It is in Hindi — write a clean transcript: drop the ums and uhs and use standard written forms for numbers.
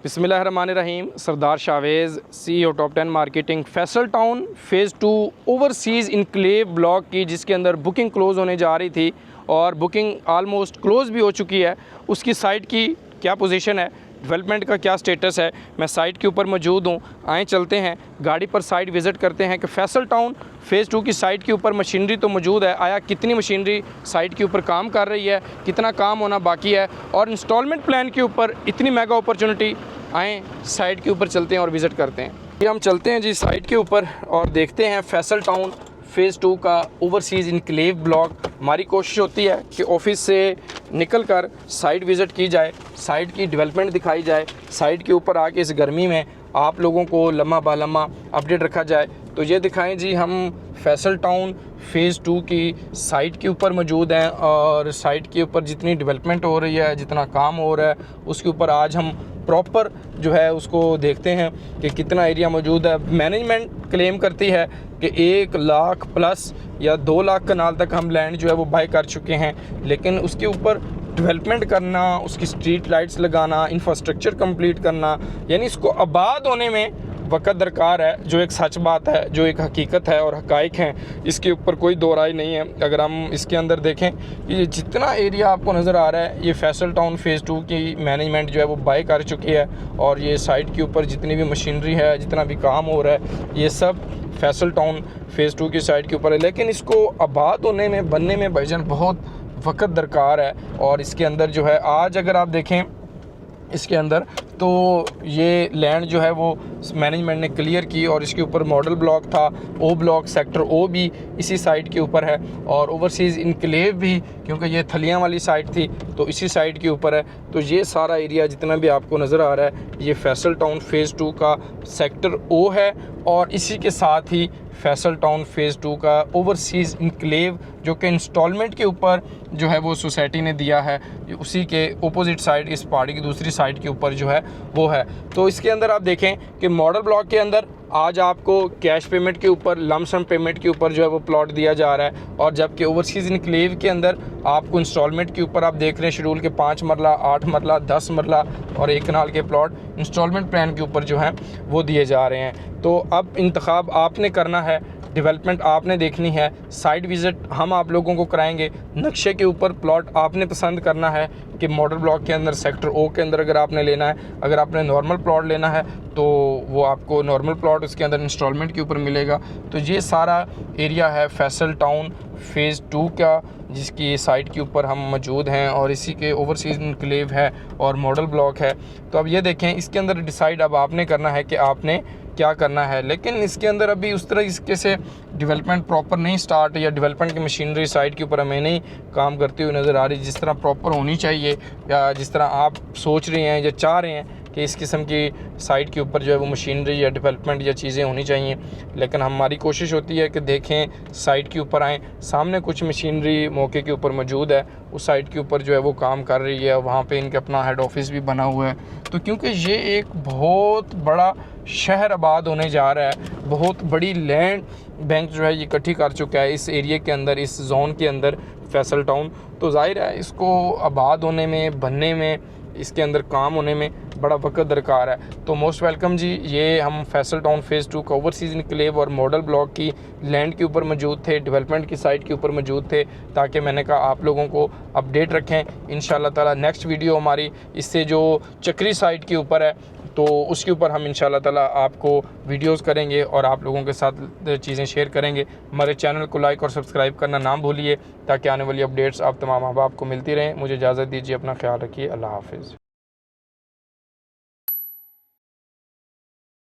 बिस्मिल्लाहिर्रहमानिर्रहीम। Sardar Shavez, CEO top 10 marketing, Faisal town phase 2 overseas enclave block की, जिसके अंदर बुकिंग क्लोज़ होने जा रही थी और बुकिंग आलमोस्ट क्लोज़ भी हो चुकी है। उसकी साइट की क्या पोजीशन है, डेवलपमेंट का क्या स्टेटस है, मैं साइट के ऊपर मौजूद हूँ। आए चलते हैं गाड़ी पर साइट विज़िट करते हैं कि फैसल टाउन फ़ेज़ 2 की साइट के ऊपर मशीनरी तो मौजूद है, आया कितनी मशीनरी साइट के ऊपर काम कर रही है, कितना काम होना बाकी है, और इंस्टॉलमेंट प्लान के ऊपर इतनी मेगा अपॉर्चुनिटी। आएँ साइट के ऊपर चलते हैं और विज़िट करते हैं। ये हम चलते हैं जी साइट के ऊपर और देखते हैं फैसल टाउन फ़ेज़ 2 का ओवरसीज़ इनक्लेव ब्लॉक। हमारी कोशिश होती है कि ऑफ़िस से निकल कर साइट विज़िट की जाए, साइट की डेवलपमेंट दिखाई जाए, साइट के ऊपर आके इस गर्मी में आप लोगों को लम्हा बालम्हा अपडेट रखा जाए। तो ये दिखाएं जी, हम फैसल टाउन फ़ेज़ 2 की साइट के ऊपर मौजूद हैं और साइट के ऊपर जितनी डेवलपमेंट हो रही है, जितना काम हो रहा है, उसके ऊपर आज हम प्रॉपर जो है उसको देखते हैं कि कितना एरिया मौजूद है। मैनेजमेंट क्लेम करती है कि 1 लाख प्लस या 2 लाख कनाल तक हम लैंड जो है वो बाय कर चुके हैं, लेकिन उसके ऊपर डेवलपमेंट करना, उसकी स्ट्रीट लाइट्स लगाना, इंफ्रास्ट्रक्चर कंप्लीट करना, यानी इसको आबाद होने में वक्त दरकार है, जो एक सच बात है, जो एक हकीकत है और हकाइक हैं, इसके ऊपर कोई दो राय नहीं है। अगर हम इसके अंदर देखें कि ये जितना एरिया आपको नज़र आ रहा है, ये फैसल टाउन फ़ेज़ 2 की मैनेजमेंट जो है वो बाय कर चुकी है और ये साइट के ऊपर जितनी भी मशीनरी है, जितना भी काम हो रहा है, ये सब फैसल टाउन फ़ेज़ 2 की साइट के ऊपर है। लेकिन इसको आबाद होने में, बनने में भाईजान बहुत वक्त दरकार है। और इसके अंदर जो है आज अगर आप देखें इसके अंदर, तो ये लैंड जो है वो मैनेजमेंट ने क्लियर की और इसके ऊपर मॉडल ब्लॉक था, ओ ब्लॉक सेक्टर ओ भी इसी साइट के ऊपर है और ओवरसीज़ इनक्लेव भी, क्योंकि ये थलियां वाली साइट थी तो इसी साइट के ऊपर है। तो ये सारा एरिया जितना भी आपको नज़र आ रहा है, ये फैसल टाउन फ़ेज़ 2 का सेक्टर ओ है और इसी के साथ ही फैसल टाउन फ़ेज़ 2 का ओवरसीज़ इनक्लेव, जो कि इंस्टॉलमेंट के ऊपर जो है वो सोसाइटी ने दिया है, उसी के ऑपोजिट साइड, इस पहाड़ी की दूसरी साइड के ऊपर जो है वो है। तो इसके अंदर आप देखें कि मॉडल ब्लॉक के अंदर आज आपको कैश पेमेंट के ऊपर, लमसम पेमेंट के ऊपर जो है वो प्लॉट दिया जा रहा है, और जबकि ओवरसीज़ इनक्लेव के अंदर आपको इंस्टॉलमेंट के ऊपर आप देख रहे हैं शेड्यूल के 5 मरला, 8 मरला, 10 मरला और 1 कनाल के प्लॉट इंस्टॉलमेंट प्लान के ऊपर जो हैं वो दिए जा रहे हैं। तो अब इंतखाब आपने करना है, डेवलपमेंट आपने देखनी है, साइट विज़िट हम आप लोगों को कराएंगे, नक्शे के ऊपर प्लॉट आपने पसंद करना है कि मॉडल ब्लॉक के अंदर सेक्टर ओ के अंदर अगर आपने लेना है, अगर आपने नॉर्मल प्लॉट लेना है तो वो आपको नॉर्मल प्लॉट उसके अंदर इंस्टॉलमेंट के ऊपर मिलेगा। तो ये सारा एरिया है फैसल टाउन फ़ेज़ 2 का, जिसकी साइट के ऊपर हम मौजूद हैं और इसी के ओवरसीज़ इनक्लेव है और मॉडल ब्लॉक है। तो अब ये देखें, इसके अंदर डिसाइड अब आपने करना है कि आपने क्या करना है। लेकिन इसके अंदर अभी उस तरह इसके से डेवलपमेंट प्रॉपर नहीं स्टार्ट, या डेवलपमेंट की मशीनरी साइट के ऊपर हमें नहीं काम करती हुई नज़र आ रही जिस तरह प्रॉपर होनी चाहिए, या जिस तरह आप सोच रहे हैं या चाह रहे हैं कि इस किस्म की साइट के ऊपर जो है वो मशीनरी या डेवलपमेंट या चीज़ें होनी चाहिए। लेकिन हमारी कोशिश होती है कि देखें साइट के ऊपर आएँ, सामने कुछ मशीनरी मौके के ऊपर मौजूद है, उस साइट के ऊपर जो है वो काम कर रही है, वहाँ पे इनके अपना हेड ऑफिस भी बना हुआ है। तो क्योंकि ये एक बहुत बड़ा शहर आबाद होने जा रहा है, बहुत बड़ी लैंड बैंक जो है ये इकट्ठी कर चुका है इस एरिया के अंदर, इस जोन के अंदर फैसल टाउन। तो जाहिर है इसको आबाद होने में, बनने में, इसके अंदर काम होने में बड़ा वक्त दरकार है। तो मोस्ट वेलकम जी, ये हम फैसल टाउन फ़ेज़ 2 का ओवरसीज़ इनक्लेव और मॉडल ब्लॉक की लैंड के ऊपर मौजूद थे, डेवलपमेंट की साइट के ऊपर मौजूद थे, ताकि मैंने कहा आप लोगों को अपडेट रखें। इंशाल्लाह ताला नेक्स्ट वीडियो हमारी इससे जो चक्री साइट के ऊपर है तो उसके ऊपर हम इंशाल्लाह ताला आपको वीडियोस करेंगे और आप लोगों के साथ चीज़ें शेयर करेंगे। हमारे चैनल को लाइक और सब्सक्राइब करना ना भूलिए, ताकि आने वाली अपडेट्स आप तमाम अहबाब को मिलती रहें। मुझे इजाज़त दीजिए, अपना ख्याल रखिए, अल्लाह हाफ़िज़।